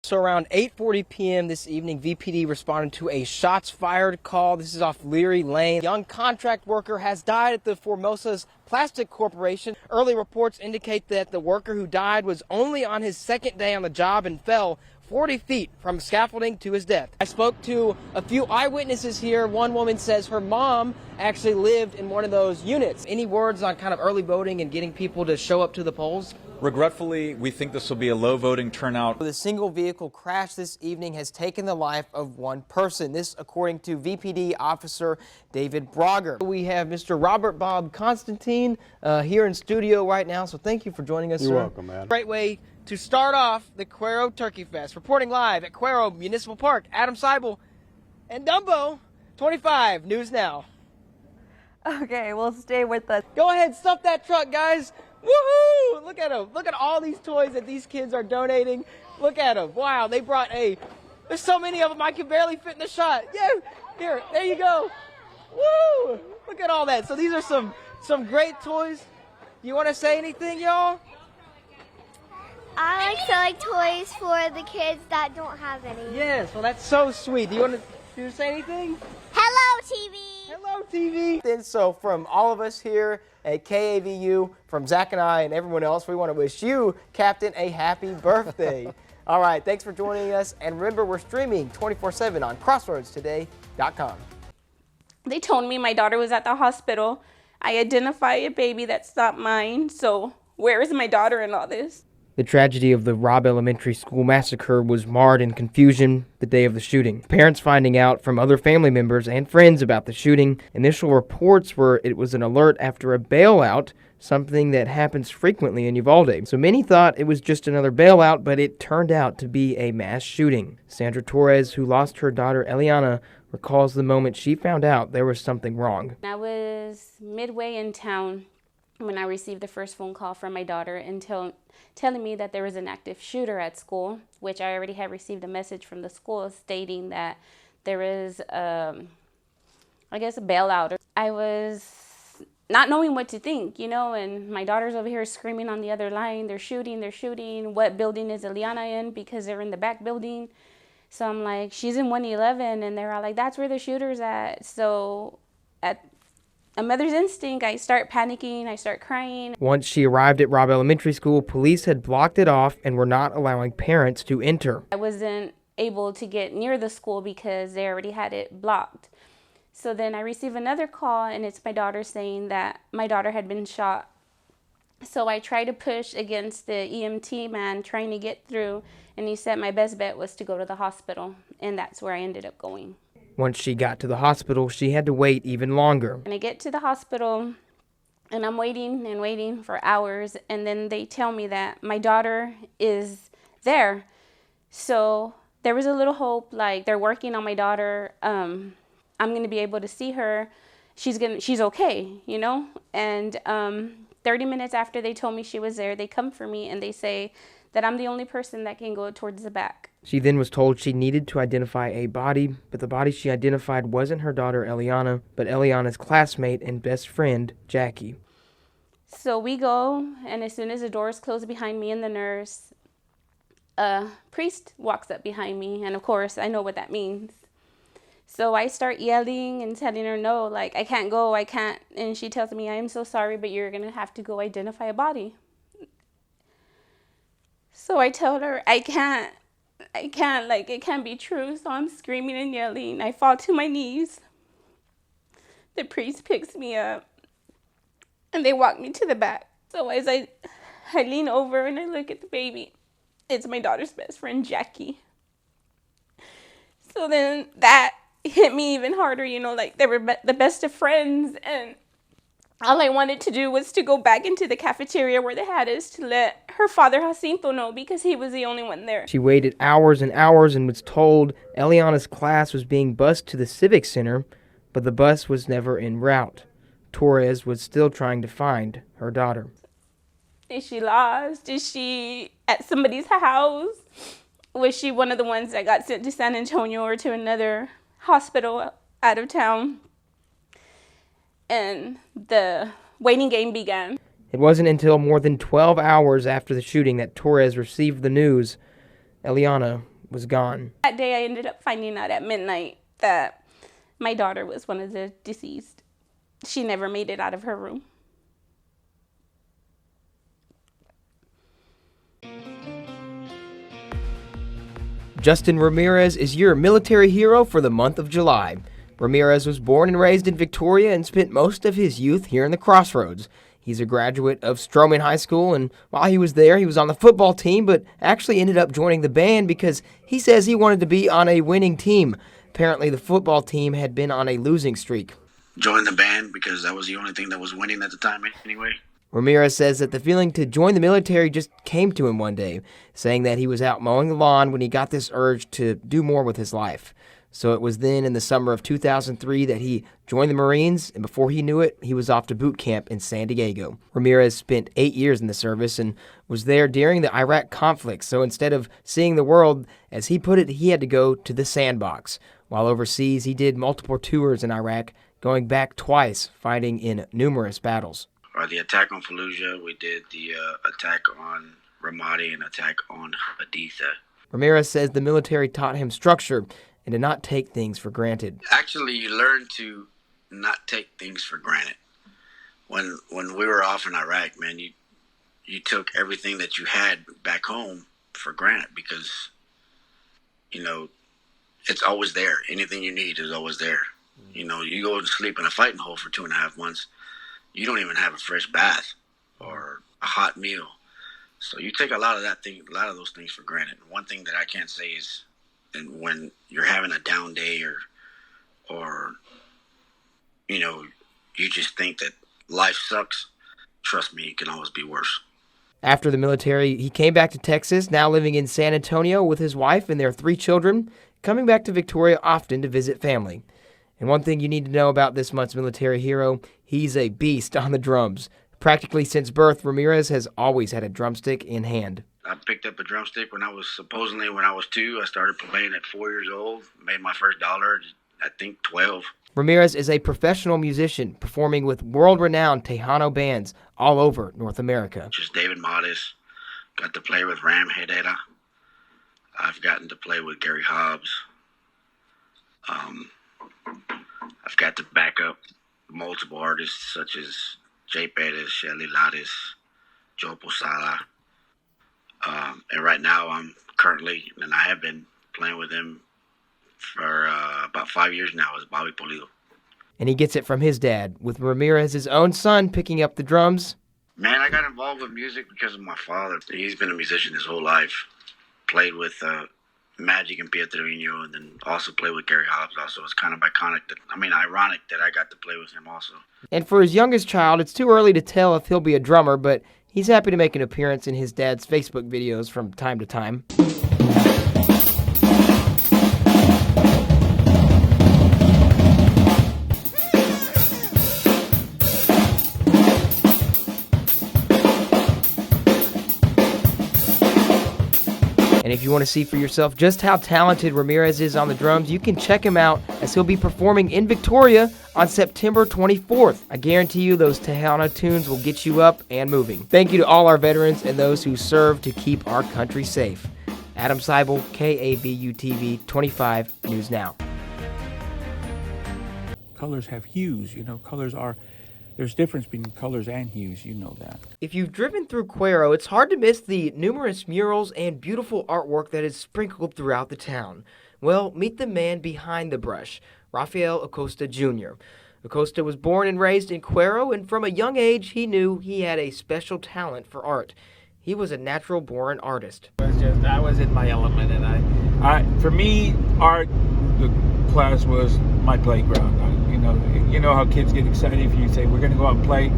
So around 8:40 p.m. this evening, VPD responded to a shots fired call. This is off Leary Lane. A young contract worker has died at the Formosa's Plastic Corporation. Early reports indicate that the worker who died was only on his second day on the job and fell 40 feet from scaffolding to his death. I spoke to a few eyewitnesses here. One woman says her mom actually lived in one of those units. Any words on kind of early voting and getting people to show up to the polls? Regretfully, we think this will be a low voting turnout. The single vehicle crash this evening has taken the life of one person. This, according to VPD officer David Brogger. We have Mr. Robert Bob Constantine here in studio right now, so thank you for joining us, sir. You're welcome, man. Great way to start off the Cuero Turkey Fest. Reporting live at Cuero Municipal Park, Adam Seibel and Dumbo 25 News Now. Okay, we'll stay with us. Go ahead, stuff that truck, guys. Woohoo! Look at them. Look at all these toys that these kids are donating. Look at them. Wow, they brought there's so many of them I can barely fit in the shot. Yeah, here, there you go. Woo! Look at all that. So these are some great toys. You want to say anything, y'all? I like selling toys for the kids that don't have any. Yes, well that's so sweet. Do you want to say anything? Hello, TV! Hello, TV! And so from all of us here at KAVU, from Zach and I and everyone else, we want to wish you, Captain, a happy birthday. All right, thanks for joining us. And remember, we're streaming 24/7 on crossroadstoday.com. They told me my daughter was at the hospital. I identify a baby that's not mine, so where is my daughter in all this? The tragedy of the Robb Elementary School massacre was marred in confusion the day of the shooting. Parents finding out from other family members and friends about the shooting. Initial reports were it was an alert after a bailout, something that happens frequently in Uvalde. So many thought it was just another bailout, but it turned out to be a mass shooting. Sandra Torres, who lost her daughter Eliana, recalls the moment she found out there was something wrong. I was midway in town when I received the first phone call from my daughter telling me that there was an active shooter at school, which I already had received a message from the school stating that there is, I guess, a bailout. I was not knowing what to think, and my daughter's over here screaming on the other line, they're shooting. What building is Eliana in? Because they're in the back building. So I'm like, she's in 111, and they're all like, that's where the shooter's at. So at a mother's instinct, I start panicking, I start crying. Once she arrived at Robb Elementary School, police had blocked it off and were not allowing parents to enter. I wasn't able to get near the school because they already had it blocked. So then I receive another call, and it's my daughter saying that my daughter had been shot. So I tried to push against the EMT man trying to get through, and he said my best bet was to go to the hospital, and that's where I ended up going. Once she got to the hospital, she had to wait even longer. And I get to the hospital, and I'm waiting and waiting for hours, and then they tell me that my daughter is there. So there was a little hope, like they're working on my daughter. I'm going to be able to see her. She's okay, And 30 minutes after they told me she was there, they come for me and they say that I'm the only person that can go towards the back. She then was told she needed to identify a body, but the body she identified wasn't her daughter Eliana, but Eliana's classmate and best friend, Jackie. So we go, and as soon as the doors close behind me and the nurse, a priest walks up behind me, and of course I know what that means. So I start yelling and telling her no, like I can't go, I can't. And she tells me, I am so sorry, but you're going to have to go identify a body. So I told her, I can't, like it can't be true. So I'm screaming and yelling. I fall to my knees. The priest picks me up and they walk me to the back. So as I lean over and I look at the baby, it's my daughter's best friend, Jackie. So then that hit me even harder, like they were the best of friends, and all I wanted to do was to go back into the cafeteria where they had us to let her father Jacinto know because he was the only one there. She waited hours and hours and was told Eliana's class was being bused to the Civic Center, but the bus was never en route. Torres was still trying to find her daughter. Is she lost? Is she at somebody's house? Was she one of the ones that got sent to San Antonio or to another hospital out of town? And the waiting game began. It wasn't until more than 12 hours after the shooting that Torres received the news Eliana was gone. That day I ended up finding out at midnight that my daughter was one of the deceased. She never made it out of her room. Justin Ramirez is your military hero for the month of July. Ramirez was born and raised in Victoria and spent most of his youth here in the Crossroads. He's a graduate of Stroman High School, and while he was there, he was on the football team, but actually ended up joining the band because he says he wanted to be on a winning team. Apparently, the football team had been on a losing streak. Joined the band because that was the only thing that was winning at the time anyway. Ramirez says that the feeling to join the military just came to him one day, saying that he was out mowing the lawn when he got this urge to do more with his life. So it was then in the summer of 2003 that he joined the Marines, and before he knew it, he was off to boot camp in San Diego. Ramirez spent 8 years in the service and was there during the Iraq conflict, so instead of seeing the world, as he put it, he had to go to the sandbox. While overseas, he did multiple tours in Iraq, going back twice, fighting in numerous battles. The attack on Fallujah, we did the attack on Ramadi and attack on Haditha. Ramirez says the military taught him structure and to not take things for granted. Actually, you learn to not take things for granted. When we were off in Iraq, man, you took everything that you had back home for granted because, it's always there. Anything you need is always there. You go to sleep in a fighting hole for 2.5 months. You don't even have a fresh bath or a hot meal. So you take a lot of those things for granted. One thing that I can't say is, and when you're having a down day or you just think that life sucks, trust me, it can always be worse. After the military, he came back to Texas, now living in San Antonio with his wife and their 3 children, coming back to Victoria often to visit family. And one thing you need to know about this month's military hero, he's a beast on the drums. Practically since birth, Ramirez has always had a drumstick in hand. I picked up a drumstick when I was 2. I started playing at 4 years old. Made my first dollar at, I think, 12. Ramirez is a professional musician performing with world-renowned Tejano bands all over North America. Just David Modis. Got to play with Ram Hedera. I've gotten to play with Gary Hobbs. I've got to back up multiple artists such as Jay Perez, Shelly Lattis, Joe Posada. And right now I'm currently, and I have been playing with him for about 5 years now, is Bobby Pulido. And he gets it from his dad, with Ramirez's own son picking up the drums. Man, I got involved with music because of my father. He's been a musician his whole life. Played with Magic and Pietrino, and then also played with Gary Hobbs also. It's kind of ironic that I got to play with him also. And for his youngest child, it's too early to tell if he'll be a drummer, but he's happy to make an appearance in his dad's Facebook videos from time to time. And if you want to see for yourself just how talented Ramirez is on the drums, you can check him out as he'll be performing in Victoria on September 24th. I guarantee you those Tejano tunes will get you up and moving. Thank you to all our veterans and those who serve to keep our country safe. Adam Seibel, KABU-TV 25 News Now. Colors have hues, there's difference between colors and hues, you know that. If you've driven through Cuero, it's hard to miss the numerous murals and beautiful artwork that is sprinkled throughout the town. Well, meet the man behind the brush, Rafael Acosta Jr. Acosta was born and raised in Cuero, and from a young age, he knew he had a special talent for art. He was a natural-born artist. I was in my element, and I for me, art class was my playground. You know how kids get excited if you say, we're going to go out and play?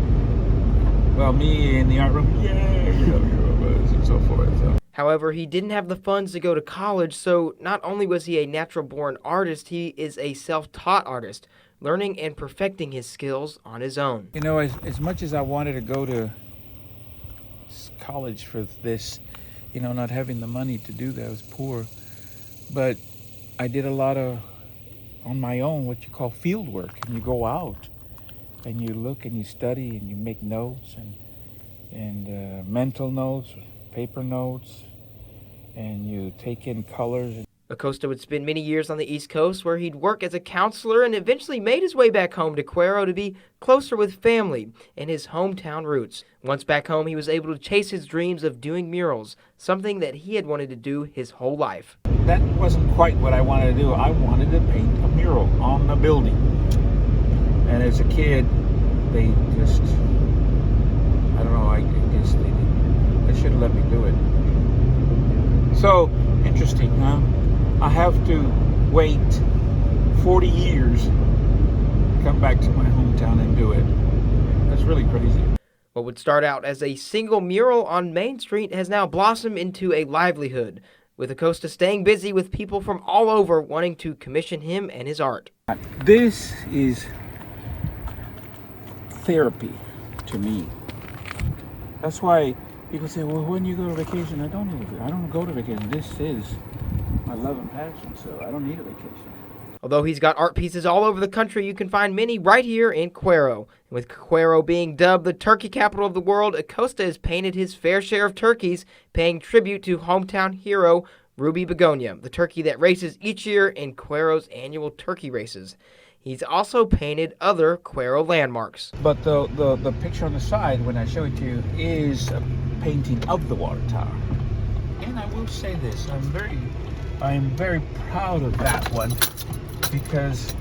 Well, me in the art room, and so forth. So. However, he didn't have the funds to go to college, so not only was he a natural-born artist, he is a self-taught artist, learning and perfecting his skills on his own. As much as I wanted to go to college for this, not having the money to do that, I was poor, but I did a lot of on my own, what you call field work, and you go out and you look and you study and you make notes and mental notes, paper notes, and you take in colors. Acosta would spend many years on the East Coast where he'd work as a counselor and eventually made his way back home to Cuero to be closer with family and his hometown roots. Once back home, he was able to chase his dreams of doing murals, something that he had wanted to do his whole life. That wasn't quite what I wanted to do. I wanted to paint a mural on a building. And as a kid, they just, I don't know, I guess they should have let me do it. So, interesting, huh? I have to wait 40 years to come back to my hometown and do it. That's really crazy. What would start out as a single mural on Main Street has now blossomed into a livelihood, with Acosta staying busy with people from all over wanting to commission him and his art. This is therapy to me. That's why people say, well, when you go to vacation, I don't go to vacation. This is my love and passion, so I don't need a vacation. Although he's got art pieces all over the country, you can find many right here in Cuero. With Cuero being dubbed the turkey capital of the world, Acosta has painted his fair share of turkeys, paying tribute to hometown hero Ruby Begonia, the turkey that races each year in Cuero's annual turkey races. He's also painted other Cuero landmarks. But the picture on the side, when I show it to you, is a painting of the water tower. And I will say this, I'm very proud of that one, because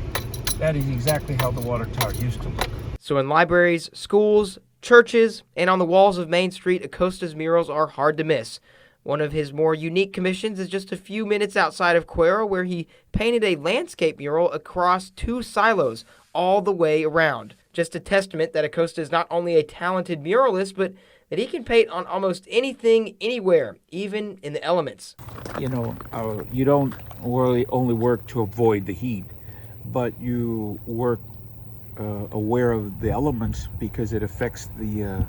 that is exactly how the water tower used to look. So in libraries, schools, churches, and on the walls of Main Street, Acosta's murals are hard to miss. One of his more unique commissions is just a few minutes outside of Cuero, where he painted a landscape mural across 2 silos all the way around. Just a testament that Acosta is not only a talented muralist, but that he can paint on almost anything, anywhere, even in the elements. You know, you don't really only work to avoid the heat, but you work aware of the elements because it affects the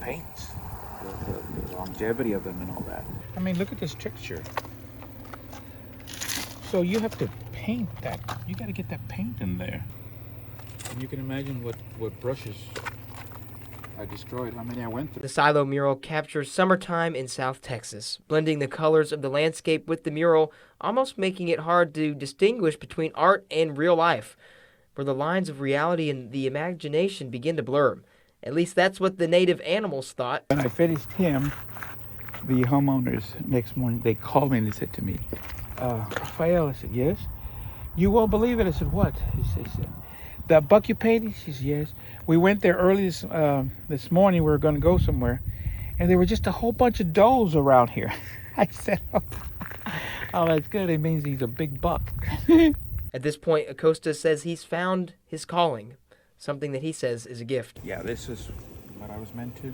paints, the longevity of them and all that. I mean, look at this texture. So you have to paint that. You got to get that paint in there. And you can imagine what brushes I destroyed, how many I went through. The silo mural captures summertime in South Texas, blending the colors of the landscape with the mural, almost making it hard to distinguish between art and real life, where the lines of reality and the imagination begin to blur. At least that's what the native animals thought. When I finished him, the homeowners next morning, they called me and they said to me, Rafael, I said, yes? You won't believe it. I said, what? He said, the buck you painted? She says, yes. We went there early this morning. We were going to go somewhere. And there were just a whole bunch of does around here. I said, oh, that's good. It means he's a big buck. At this point, Acosta says he's found his calling, something that he says is a gift. Yeah, this is what I was meant to.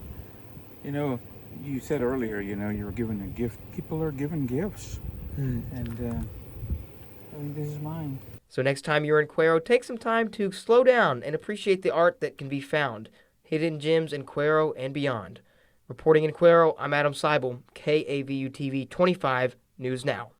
You know, you said earlier, you know, you were given a gift. People are given gifts. And I think this is mine. So next time you're in Cuero, take some time to slow down and appreciate the art that can be found, hidden gems in Cuero and beyond. Reporting in Cuero, I'm Adam Seibel, KAVU TV 25 News Now.